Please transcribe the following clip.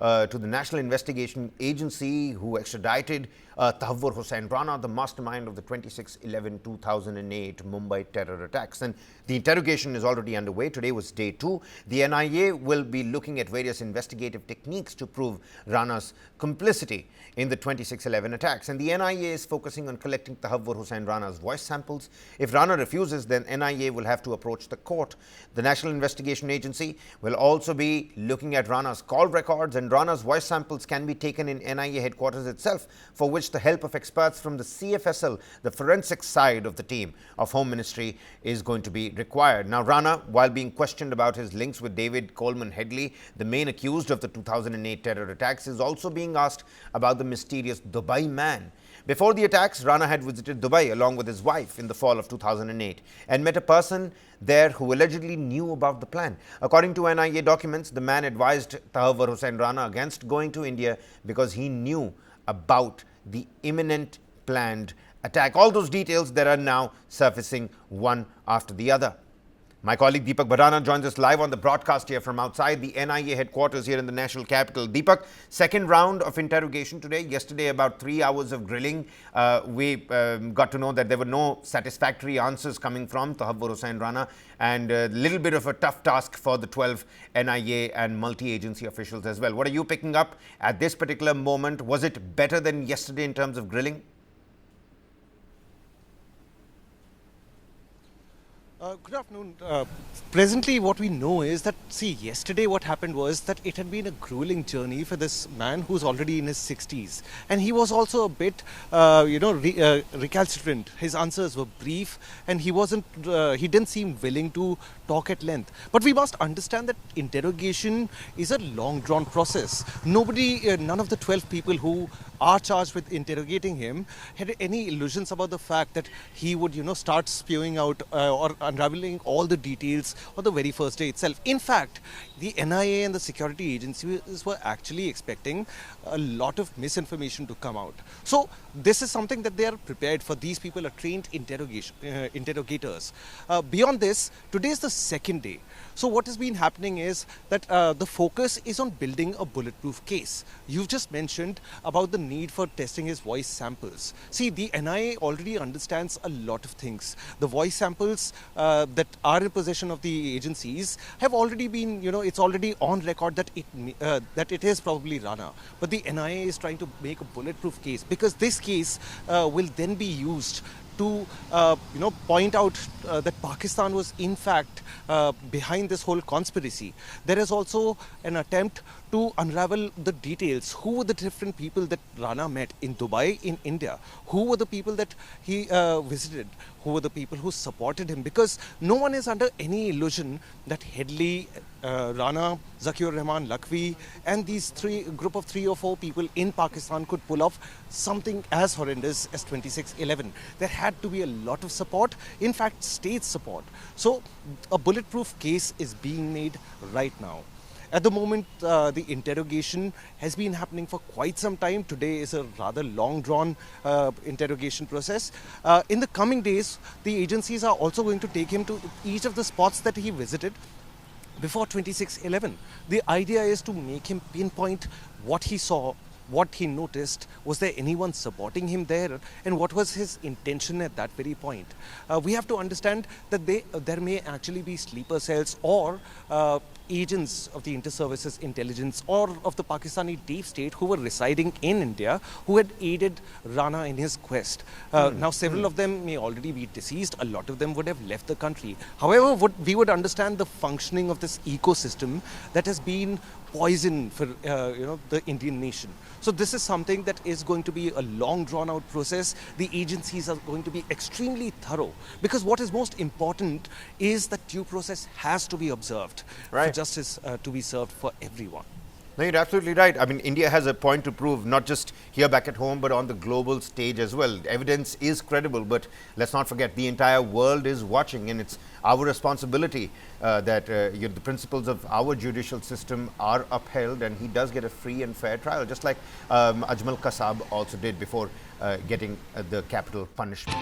to the National Investigation Agency, who extradited Tawwahur Rana, the mastermind of the 26/11/2008 Mumbai terror attacks. And the interrogation is already underway. Today was day 2. The NIA will be looking at various investigative techniques to prove Rana's complicity in the 26/11 attacks. And the NIA is focusing on collecting Tawwahur Rana's voice samples. If Rana refuses, then NIA will have to approach the court. The National Investigation Agency will also be looking at Rana's call records, and Rana's voice samples can be taken in NIA headquarters itself, for which the help of experts from the CFSL, the forensic side of the team of Home Ministry, is going to be required. Now, Rana, while being questioned about his links with David Headley, the main accused of the 2008 terror attacks, is also being asked about the mysterious Dubai man. Before the attacks, Rana had visited Dubai along with his wife in the fall of 2008 and met a person there who allegedly knew about the plan. According to NIA documents, the man advised Tawwahur Rana against going to India because he knew about the imminent planned attack. All those details that are now surfacing one after the other. My colleague Deepak Bharana joins us live on the broadcast here from outside the NIA headquarters here in the national capital. Deepak, second round of interrogation today. Yesterday, about 3 hours of grilling. We got to know that there were no satisfactory answers coming from Tawwahur Rana, and a little bit of a tough task for the 12 NIA and multi-agency officials as well. What are you picking up at this particular moment? Was it better than yesterday in terms of grilling? Good afternoon. Presently, what we know is that, yesterday what happened was that it had been a grueling journey for this man who's already in his 60s. And he was also a bit, recalcitrant. His answers were brief, and he didn't seem willing to talk at length. But we must understand that interrogation is a long-drawn process. None of the 12 people who are charged with interrogating him had any illusions about the fact that he would, start spewing out or unraveling all the details on the very first day itself. In fact, the NIA and the security agencies were actually expecting a lot of misinformation to come out. So this is something that they are prepared for. These people are trained interrogators. Beyond this, today is the second day. So what has been happening is that the focus is on building a bulletproof case. You've just mentioned about the need for testing his voice samples. See, the NIA already understands a lot of things. The voice samples that are in possession of the agencies have already been, it's already on record that it is probably Rana. But the NIA is trying to make a bulletproof case, because this case will then be used to point out that Pakistan was in fact behind this whole conspiracy. There is also an attempt to unravel the details. Who were the different people that Rana met in Dubai, in India? Who were the people that he visited? Who were the people who supported him? Because no one is under any illusion that Headley, Rana, Zakir Rahman, Lakhvi, and these group of 3 or 4 people in Pakistan could pull off something as horrendous as 26/11. There had to be a lot of support, in fact, state support. So a bulletproof case is being made right now. At the moment, the interrogation has been happening for quite some time. Today is a rather long-drawn interrogation process. In the coming days, the agencies are also going to take him to each of the spots that he visited before 26/11. The idea is to make him pinpoint what he saw, what he noticed. Was there anyone supporting him there, and what was his intention at that very point? We have to understand that there may actually be sleeper cells or agents of the inter-services intelligence or of the Pakistani deep state who were residing in India, who had aided Rana in his quest. Now, several of them may already be deceased. A lot of them would have left the country. However, we would understand the functioning of this ecosystem that has been poison for the Indian nation. So this is something that is going to be a long drawn out process. The agencies are going to be extremely thorough, because what is most important is that due process has to be observed for justice to be served for everyone. No, you're absolutely right. I mean, India has a point to prove, not just here back at home, but on the global stage as well. Evidence is credible, but let's not forget the entire world is watching, and it's our responsibility that the principles of our judicial system are upheld, and he does get a free and fair trial, just like Ajmal Kasab also did before getting the capital punishment.